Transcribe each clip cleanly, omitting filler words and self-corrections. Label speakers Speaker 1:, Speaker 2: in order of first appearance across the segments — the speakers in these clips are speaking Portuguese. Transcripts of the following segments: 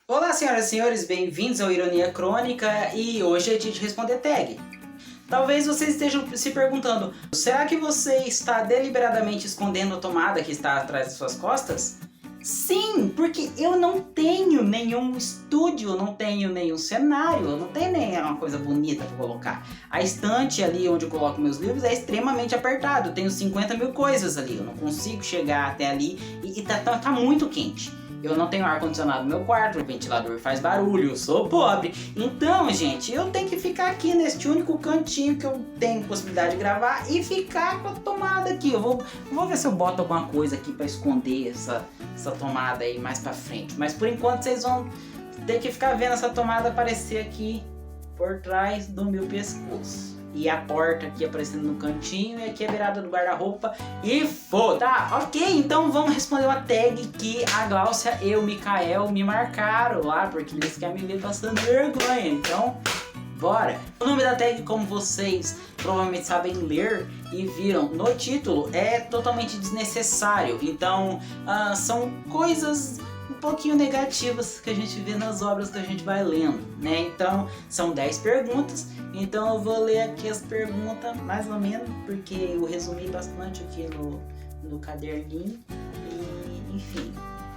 Speaker 1: Olá, senhoras e senhores, bem-vindos ao Ironia Crônica e hoje é dia de responder tag. Talvez vocês estejam se perguntando, será que você está deliberadamente escondendo a tomada que está atrás de suas costas? Sim, porque eu não tenho nenhum estúdio, eu não tenho nenhum cenário, eu não tenho nenhuma coisa bonita para colocar. A estante ali onde eu coloco meus livros é extremamente apertado, eu tenho 50 mil coisas ali, eu não consigo chegar até ali e tá muito quente. Eu não tenho ar-condicionado no meu quarto, o ventilador faz barulho, eu sou pobre. Então, gente, eu tenho que ficar aqui neste único cantinho que eu tenho possibilidade de gravar e ficar com a tomada aqui. Eu vou ver se eu boto alguma coisa aqui para esconder essa tomada aí mais pra frente. Mas por enquanto vocês vão ter que ficar vendo essa tomada aparecer aqui por trás do meu pescoço. E a porta aqui aparecendo no cantinho e aqui a beirada do guarda-roupa e foda. Tá, ok, então vamos responder uma tag que a Gláucia e o Mikael me marcaram lá, porque eles querem me ver passando vergonha, então bora. O nome da tag, como vocês provavelmente sabem ler e viram no título, é totalmente desnecessário, então são coisas um pouquinho negativas que a gente vê nas obras que a gente vai lendo, né? Então são 10 perguntas, então eu vou ler aqui as perguntas mais ou menos, porque eu resumi bastante aqui no caderninho e enfim,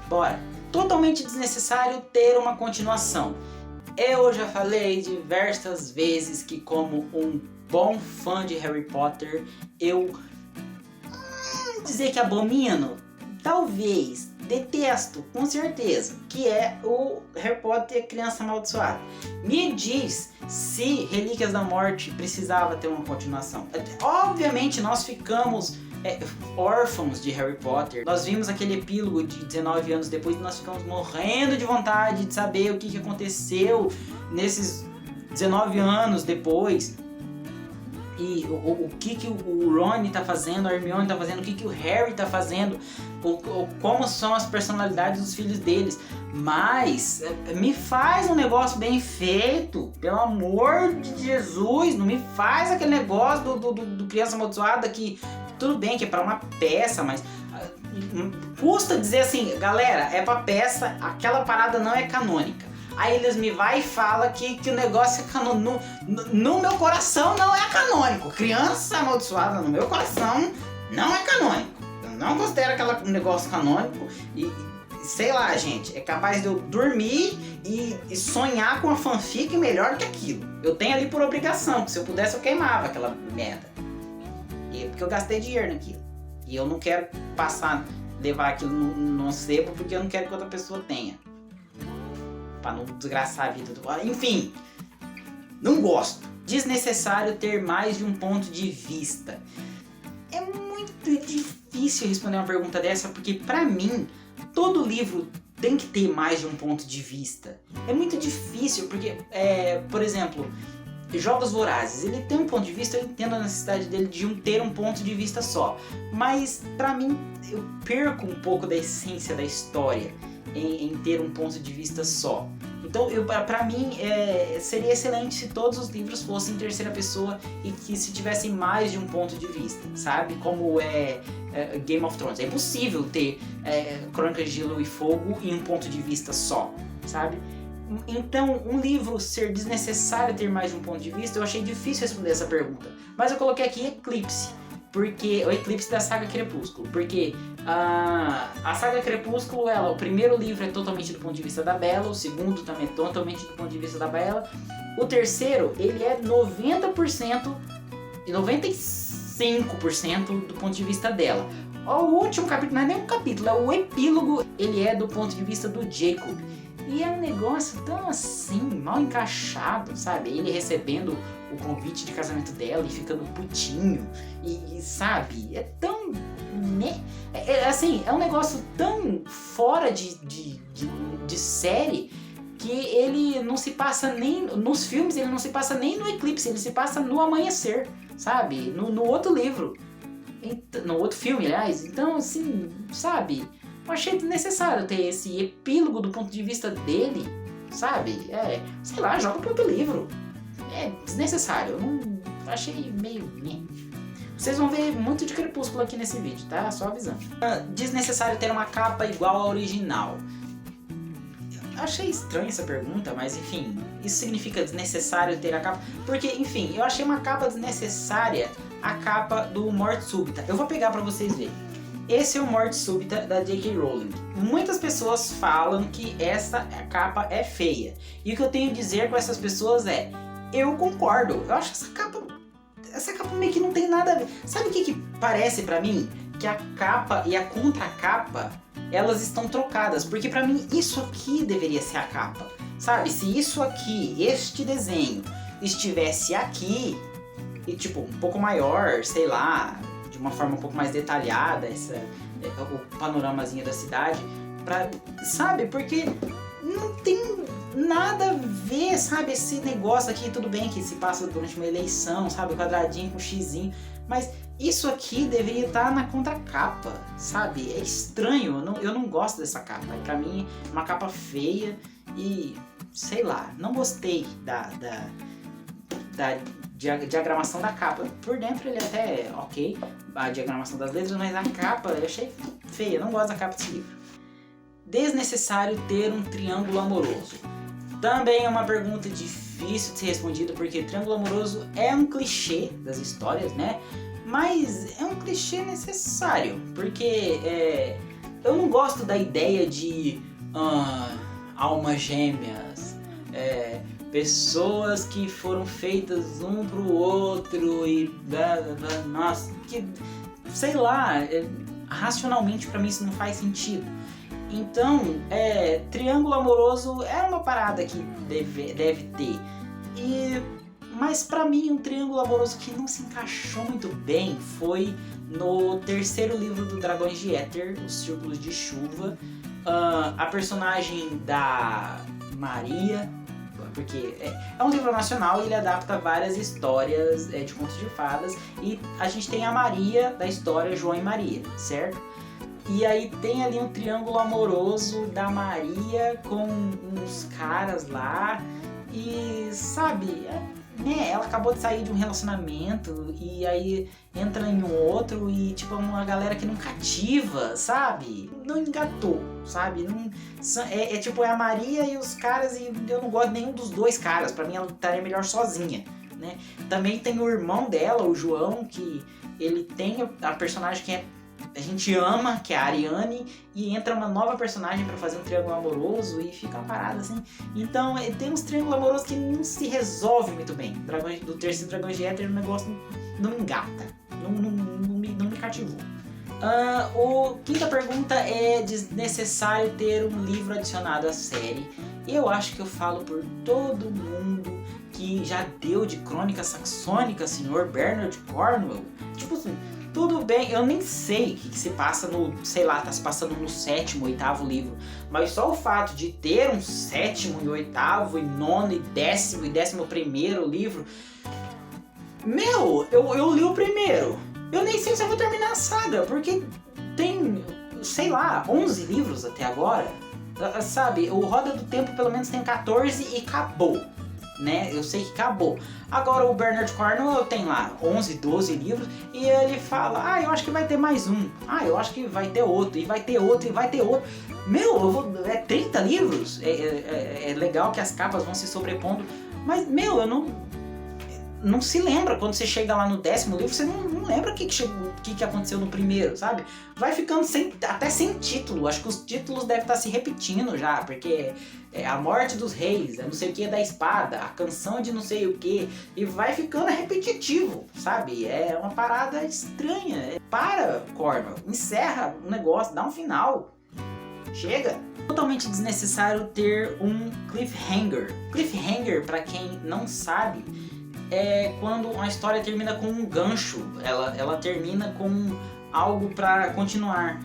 Speaker 1: bora. Totalmente desnecessário ter uma continuação. Eu já falei diversas vezes que, como um bom fã de Harry Potter, eu dizer que abomino, talvez, detesto, com certeza, que é o Harry Potter e a Criança Amaldiçoada. Me diz se Relíquias da Morte precisava ter uma continuação. Obviamente nós ficamos órfãos de Harry Potter. Nós vimos aquele epílogo de 19 anos depois e nós ficamos morrendo de vontade de saber o que aconteceu nesses 19 anos depois. E o que o Ron tá fazendo, a Hermione tá fazendo, o que o Harry tá fazendo, como são as personalidades dos filhos deles. Mas me faz um negócio bem feito, pelo amor de Jesus, não me faz aquele negócio do Criança Amaldiçoada que tudo bem que é pra uma peça, mas custa dizer assim, galera, é pra peça, aquela parada não é canônica. Aí eles me vai e fala que o negócio é canônico. No meu coração não é canônico. Criança Amaldiçoada no meu coração não é canônico. Eu não considero aquele negócio canônico. E sei lá, gente, é capaz de eu dormir e sonhar com uma fanfic melhor que aquilo. Eu tenho ali por obrigação, porque se eu pudesse eu queimava aquela merda. Porque eu gastei dinheiro naquilo. E eu não quero levar aquilo no sebo porque eu não quero que outra pessoa tenha. Pra não desgraçar a vida do... Enfim, não gosto. Desnecessário ter mais de um ponto de vista. É muito difícil responder uma pergunta dessa, porque pra mim, todo livro tem que ter mais de um ponto de vista. É muito difícil, porque, por exemplo, Jogos Vorazes, ele tem um ponto de vista, eu entendo a necessidade dele de ter um ponto de vista só. Mas, pra mim, eu perco um pouco da essência da história em ter um ponto de vista só. Então, pra mim, seria excelente se todos os livros fossem em terceira pessoa e que se tivessem mais de um ponto de vista, sabe? Como Game of Thrones. É impossível ter Crônicas de Gelo e Fogo em um ponto de vista só, sabe? Então, um livro ser desnecessário ter mais de um ponto de vista, eu achei difícil responder essa pergunta. Mas eu coloquei aqui Eclipse. Porque o Eclipse da saga Crepúsculo, porque a saga Crepúsculo, o primeiro livro é totalmente do ponto de vista da Bella, o segundo também é totalmente do ponto de vista da Bella, o terceiro ele é 90% e 95% do ponto de vista dela. O último capítulo não é nem um capítulo, é o epílogo, ele é do ponto de vista do Jacob. E é um negócio tão assim, mal encaixado, sabe? Ele recebendo o convite de casamento dela e ficando putinho. E sabe? É tão... assim, é um negócio tão fora de série que ele não se passa nem... Nos filmes ele não se passa nem no Eclipse, ele se passa no Amanhecer, sabe? No outro livro. No outro filme, aliás. Então, assim, sabe... Eu achei necessário ter esse epílogo do ponto de vista dele, sabe? Sei lá, joga pro outro livro. É desnecessário, eu não achei meio... Vocês vão ver muito de Crepúsculo aqui nesse vídeo, tá? Só avisando. Desnecessário ter uma capa igual à original. achei estranha essa pergunta, mas enfim, isso significa desnecessário ter a capa? Porque, enfim, eu achei uma capa desnecessária, a capa do Morte Súbita. Eu vou pegar pra vocês verem. Esse é o Morte Súbita da J.K. Rowling. Muitas pessoas falam que essa capa é feia. E o que eu tenho a dizer com essas pessoas é, eu concordo. Eu acho que essa capa meio que não tem nada a ver. Sabe o que parece pra mim? Que a capa e a contracapa, elas estão trocadas. Porque pra mim isso aqui deveria ser a capa. Sabe? Se isso aqui, este desenho, estivesse aqui, e tipo, um pouco maior, sei lá, de uma forma um pouco mais detalhada, o panoramazinho da cidade, sabe? Porque não tem nada a ver, sabe? Esse negócio aqui, tudo bem que se passa durante uma eleição, sabe? O quadradinho com o xizinho, mas isso aqui deveria estar na contracapa, sabe? É estranho, eu não gosto dessa capa. Pra mim, é uma capa feia e, sei lá, não gostei da diagramação da capa. Por dentro ele até é ok, a diagramação das letras, mas a capa eu achei feia, não gosto da capa desse livro. Desnecessário ter um triângulo amoroso. Também é uma pergunta difícil de ser respondida, porque triângulo amoroso é um clichê das histórias, né? Mas é um clichê necessário, porque eu não gosto da ideia de almas gêmeas, pessoas que foram feitas um pro outro e nossa, que sei lá, racionalmente pra mim isso não faz sentido. Então, triângulo amoroso é uma parada que deve ter. Mas pra mim um triângulo amoroso que não se encaixou muito bem foi no terceiro livro do Dragões de Éter, Os Círculos de Chuva. A personagem da Maria, porque é um livro nacional e ele adapta várias histórias de contos de fadas, e a gente tem a Maria da história João e Maria, certo? E aí tem ali um triângulo amoroso da Maria com uns caras lá e, sabe, ela acabou de sair de um relacionamento e aí entra em um outro e, tipo, uma galera que não cativa, sabe? Não engatou, sabe? Não, tipo, é a Maria e os caras e eu não gosto de nenhum dos dois caras. Pra mim ela estaria melhor sozinha, né? Também tem o irmão dela, o João, que ele tem a personagem que a gente ama, que é a Ariane, e entra uma nova personagem pra fazer um triângulo amoroso e fica uma parada assim. Então tem uns triângulos amorosos que não se resolve muito bem. Do terceiro Dragões de Éter o negócio não me engata, não me cativou. Quinta pergunta é desnecessário ter um livro adicionado à série. Eu acho que eu falo por todo mundo que já deu de Crônica Saxônica, senhor Bernard Cornwell. Tipo assim, tudo bem, eu nem sei o que se passa sei lá, tá se passando no 7º, 8º livro, mas só o fato de ter um 7º e 8º e 9º e 10º e 11º livro, eu li o primeiro, eu nem sei se eu vou terminar a saga, porque tem, sei lá, 11 livros até agora, sabe, o Roda do Tempo pelo menos tem 14 e acabou. Né? Eu sei que acabou. Agora o Bernard Cornwell tem lá 11, 12 livros e ele fala, eu acho que vai ter mais um, eu acho que vai ter outro, e vai ter outro, e vai ter outro. 30 livros? É legal que as capas vão se sobrepondo, mas eu não se lembra, quando você chega lá no 10º livro, você não lembra o que aconteceu no primeiro, sabe? Vai ficando até sem título, acho que os títulos devem estar se repetindo já, porque a morte dos reis, não sei o que da espada, a canção de não sei o que, e vai ficando repetitivo, sabe? É uma parada estranha. Para, Cornwell, encerra o negócio, dá um final, chega. Totalmente desnecessário ter um cliffhanger. Cliffhanger, pra quem não sabe, é quando uma história termina com um gancho, ela termina com algo pra continuar.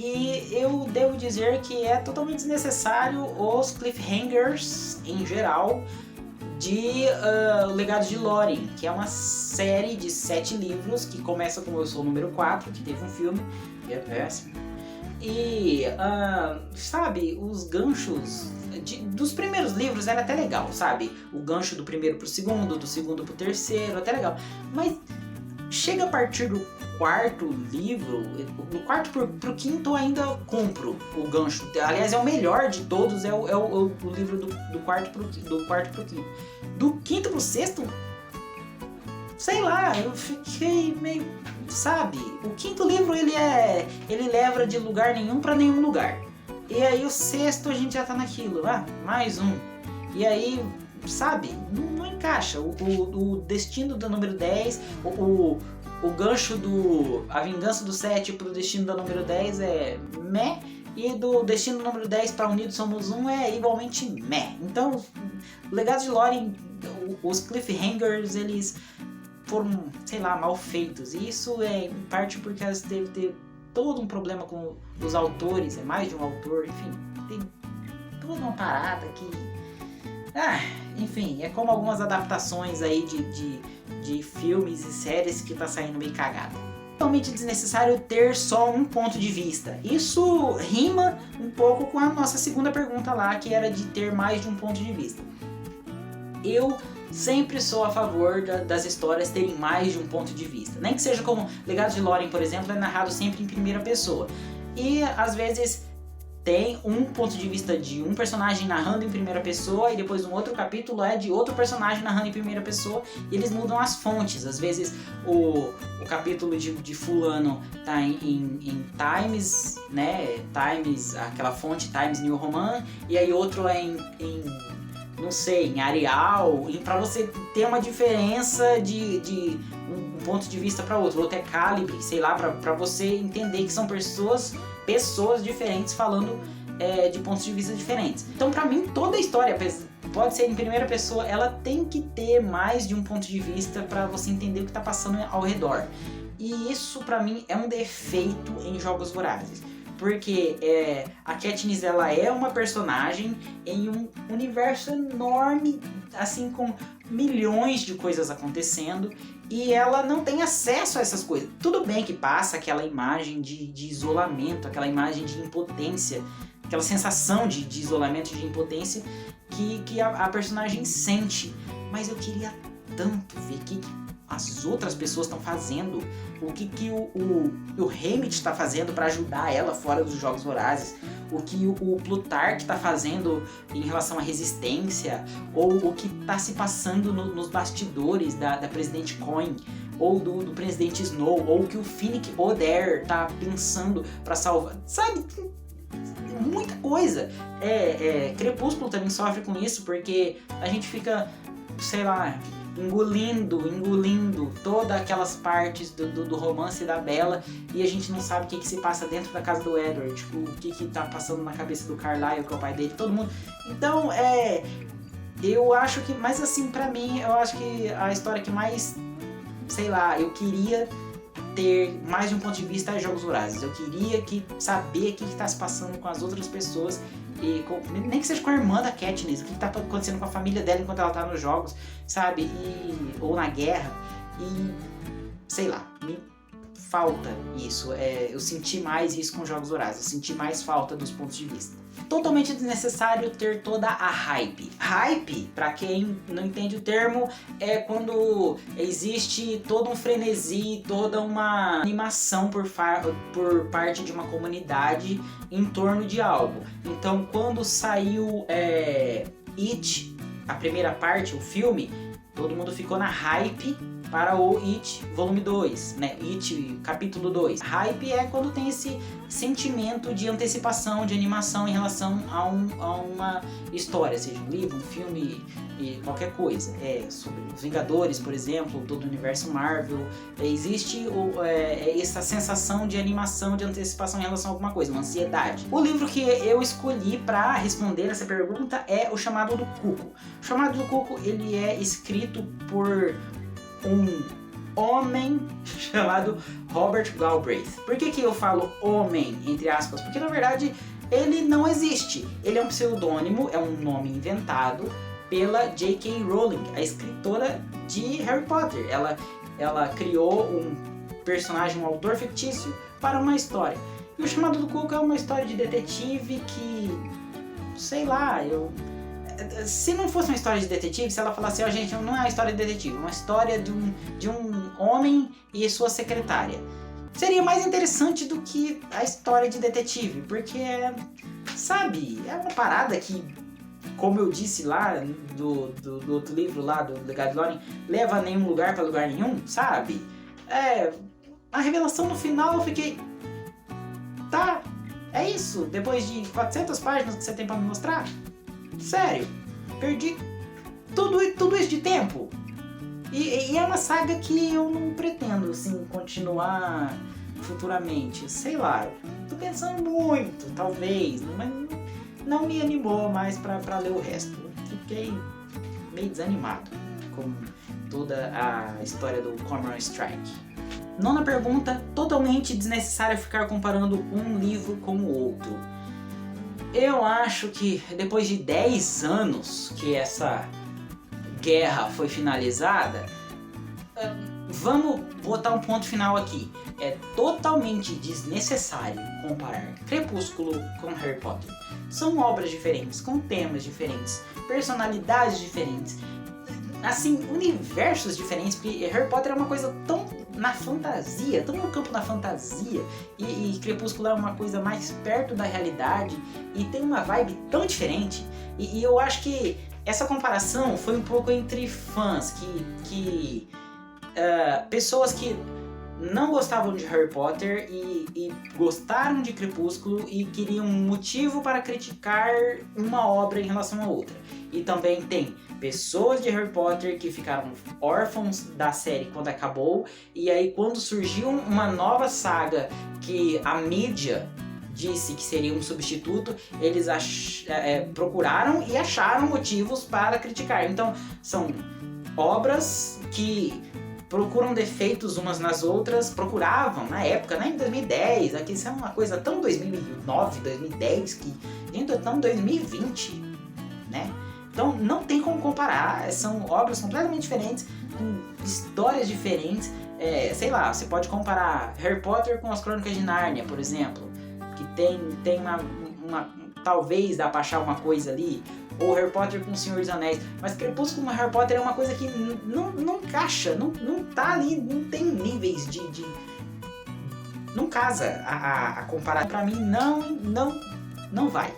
Speaker 1: E eu devo dizer que é totalmente desnecessário os cliffhangers em geral de Legado de Lórien, que é uma série de 7 livros que começa com Eu Sou o Número 4, que teve um filme, que é péssimo. E, sabe, os ganchos dos primeiros livros era até legal, sabe? O gancho do primeiro pro segundo, do segundo pro terceiro, até legal. Mas chega a partir do quarto livro, do quarto pro quinto eu ainda compro o gancho. Aliás, é o melhor de todos, é o livro do quarto pro quinto. Do quinto pro sexto, sei lá, eu fiquei meio, sabe? O quinto livro ele leva de lugar nenhum pra nenhum lugar. E aí o sexto a gente já tá naquilo, mais um. E aí, sabe, não encaixa. O destino do número 10, o gancho A Vingança do 7 pro destino do número 10 é meh, e do destino do número 10 para Unidos Somos Um é igualmente meh. Então, o Legado de Lórien, os cliffhangers, eles foram, sei lá, mal feitos. E isso é em parte porque elas deve ter todo um problema com os autores, é mais de um autor, enfim, tem toda uma parada que... enfim, é como algumas adaptações aí de filmes e séries que tá saindo meio cagada. Totalmente desnecessário ter só um ponto de vista. Isso rima um pouco com a nossa segunda pergunta lá, que era de ter mais de um ponto de vista. Eu sempre sou a favor das histórias terem mais de um ponto de vista. Nem que seja como Legado de Lórien, por exemplo, é narrado sempre em primeira pessoa. E às vezes tem um ponto de vista de um personagem narrando em primeira pessoa e depois um outro capítulo é de outro personagem narrando em primeira pessoa e eles mudam as fontes. Às vezes o capítulo de fulano tá em Times, né? Times, aquela fonte Times New Roman, e aí outro é não sei, em Arial, e para você ter uma diferença de um ponto de vista para outro. Outro é Calibre, sei lá, para você entender que são pessoas diferentes falando de pontos de vista diferentes. Então, para mim, toda a história pode ser em primeira pessoa, ela tem que ter mais de um ponto de vista para você entender o que está passando ao redor. E isso, para mim, é um defeito em Jogos Vorazes. Porque a Katniss, ela é uma personagem em um universo enorme, assim, com milhões de coisas acontecendo, e ela não tem acesso a essas coisas. Tudo bem que passa aquela imagem de isolamento, aquela imagem de impotência, aquela sensação de isolamento, de impotência que a personagem sente. Mas eu queria tanto ver o que as outras pessoas estão fazendo, o que o Haymitch está fazendo para ajudar ela fora dos Jogos Vorazes, o que o Plutarch está fazendo em relação à resistência, ou o que está se passando nos bastidores da Presidente Coin, ou do Presidente Snow, ou o que o Finnick Odair está pensando para salvar, sabe? Muita coisa. Crepúsculo também sofre com isso, porque a gente fica, sei lá, engolindo todas aquelas partes do romance da Bella, e a gente não sabe o que se passa dentro da casa do Edward, tipo, o que tá passando na cabeça do Carlisle, que é o pai dele, todo mundo. Então, eu acho que, mas assim, pra mim, eu acho que a história que mais, sei lá, eu queria ter mais de um ponto de vista é Jogos Vorazes. Eu queria saber o que tá se passando com as outras pessoas, e nem que seja com a irmã da Katniss, o que tá acontecendo com a família dela enquanto ela tá nos jogos, sabe? Ou na guerra. E sei lá, me falta isso. Eu senti mais isso com Jogos Vorazes, eu senti mais falta dos pontos de vista. Totalmente desnecessário ter toda a hype. Hype, pra quem não entende o termo, é quando existe todo um frenesi, toda uma animação por parte de uma comunidade em torno de algo. Então, quando saiu It, a primeira parte, o filme, todo mundo ficou na hype para o It volume 2, né? It capítulo 2. Hype é quando tem esse sentimento de antecipação, de animação em relação a uma história, seja um livro, um filme, qualquer coisa. Sobre os Vingadores, por exemplo, todo o universo Marvel. Existe essa sensação de animação, de antecipação em relação a alguma coisa, uma ansiedade. O livro que eu escolhi para responder essa pergunta é O Chamado do Cuco. O Chamado do Cuco, ele é escrito por um homem chamado Robert Galbraith. Por que eu falo homem, entre aspas? Porque na verdade ele não existe. Ele é um pseudônimo, é um nome inventado pela J.K. Rowling, a escritora de Harry Potter. Ela criou um personagem, um autor fictício para uma história. E O Chamado do Cuco é uma história de detetive que, sei lá, se não fosse uma história de detetive, se ela falasse, gente, não é uma história de detetive, é uma história de um homem e sua secretária. seria mais interessante do que a história de detetive, porque, sabe, é uma parada que, como eu disse lá do outro livro lá, do Legado de Lórien, leva a nenhum lugar pra lugar nenhum, sabe? A revelação no final eu fiquei... Tá, é isso? Depois de 400 páginas que você tem pra me mostrar? Sério, perdi tudo isso de tempo. E é uma saga que eu não pretendo, assim, continuar futuramente. Sei lá, tô pensando muito, talvez, mas não me animou mais pra ler o resto. Fiquei meio desanimado com toda a história do Cormoran Strike. Nona pergunta, totalmente desnecessário ficar comparando um livro com o outro. Eu acho que depois de 10 anos que essa guerra foi finalizada, vamos botar um ponto final aqui. É totalmente desnecessário comparar Crepúsculo com Harry Potter. São obras diferentes, com temas diferentes, personalidades diferentes, assim, universos diferentes, porque Harry Potter é uma coisa tão na fantasia, tão no campo da fantasia, e Crepúsculo é uma coisa mais perto da realidade, e tem uma vibe tão diferente, e eu acho que essa comparação foi um pouco entre fãs, pessoas que não gostavam de Harry Potter e gostaram de Crepúsculo e queriam um motivo para criticar uma obra em relação a outra. E também tem pessoas de Harry Potter que ficaram órfãos da série quando acabou, e aí quando surgiu uma nova saga que a mídia disse que seria um substituto, eles procuraram e acharam motivos para criticar. Então são obras que procuram defeitos umas nas outras, procuravam na época, né, em 2010, aqui isso é uma coisa tão 2009, 2010, que gente, estamos em 2020, né? Então não tem como comparar, são obras completamente diferentes, com histórias diferentes, sei lá, você pode comparar Harry Potter com as Crônicas de Nárnia, por exemplo, que tem uma talvez dá pra achar uma coisa ali, ou Harry Potter com o Senhor dos Anéis, mas Crepúsculo com Harry Potter é uma coisa que não encaixa, não tá ali, não tem níveis de não casa a comparar. Pra mim não vai.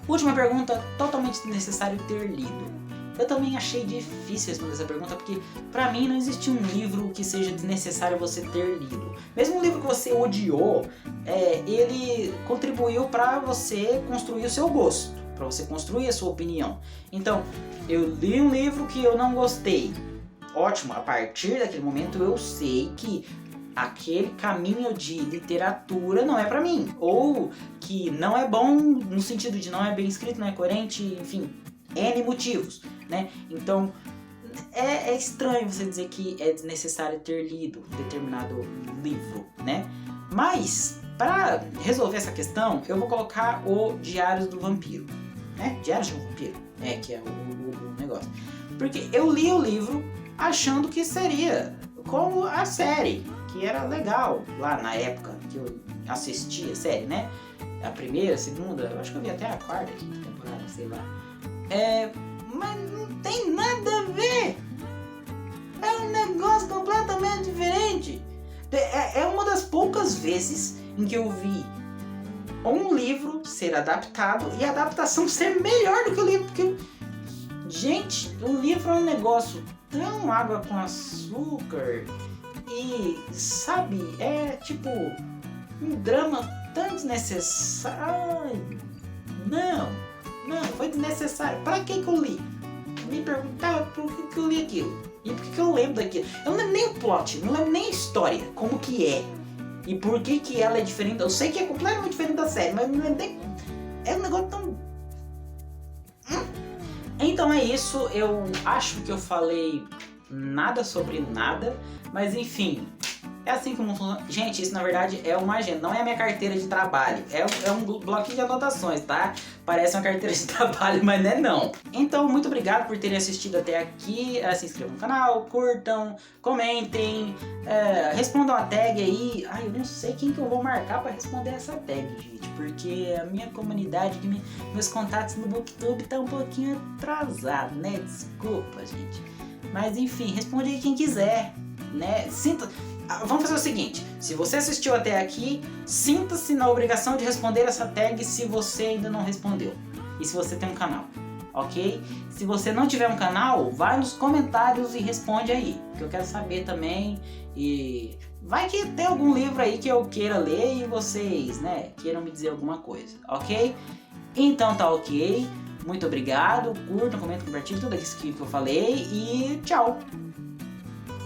Speaker 1: Última pergunta, totalmente desnecessário ter lido. Eu também achei difícil responder essa pergunta, porque pra mim não existe um livro que seja desnecessário você ter lido. Mesmo um livro que você odiou, ele contribuiu pra você construir o seu gosto, pra você construir a sua opinião. Então, eu li um livro que eu não gostei. Ótimo, a partir daquele momento eu sei que aquele caminho de literatura não é pra mim. Ou que não é bom no sentido de não é bem escrito, não é coerente, enfim, N motivos, né? Então, é estranho você dizer que é desnecessário ter lido determinado livro, né? Mas, para resolver essa questão, eu vou colocar o Diários do Vampiro, né? Diários de um Vampiro, que é o negócio. Porque eu li o livro achando que seria como a série, que era legal lá na época que eu assisti a série, né? A primeira, a segunda, eu acho que eu vi até a quarta, quinta temporada, sei lá. Mas não tem nada a ver. É um negócio completamente diferente. É uma das poucas vezes em que eu vi um livro ser adaptado e a adaptação ser melhor do que o livro. Porque, gente, o livro é um negócio tão água com açúcar e, sabe, é tipo um drama tão desnecessário. Não, foi desnecessário. Pra que eu li? Me perguntava por que eu li aquilo. E por que eu lembro daquilo. Eu não lembro nem o plot, não lembro nem a história, como que é. E por que ela é diferente. Eu sei que é completamente diferente da série, mas não lembro nem... É um negócio tão... Então é isso, eu acho que eu falei nada sobre nada, mas enfim, é assim que funciona. Gente, isso na verdade é uma agenda, não é a minha carteira de trabalho, é um bloquinho de anotações, tá? Parece uma carteira de trabalho, mas não é não. Então, muito obrigado por terem assistido até aqui, se inscrevam no canal, curtam, comentem, respondam a tag aí. Ai, eu não sei quem que eu vou marcar pra responder essa tag, gente, porque a minha comunidade, meus contatos no Booktube tá um pouquinho atrasado, né? Desculpa, gente. Mas enfim, responde aí quem quiser, né? Vamos fazer o seguinte, se você assistiu até aqui, sinta-se na obrigação de responder essa tag se você ainda não respondeu. E se você tem um canal, ok? Se você não tiver um canal, vai nos comentários e responde aí, que eu quero saber também. E vai que tem algum livro aí que eu queira ler e vocês, né, queiram me dizer alguma coisa, ok? Então tá ok, muito obrigado, curtam, comentem, compartilhem tudo isso que eu falei e tchau!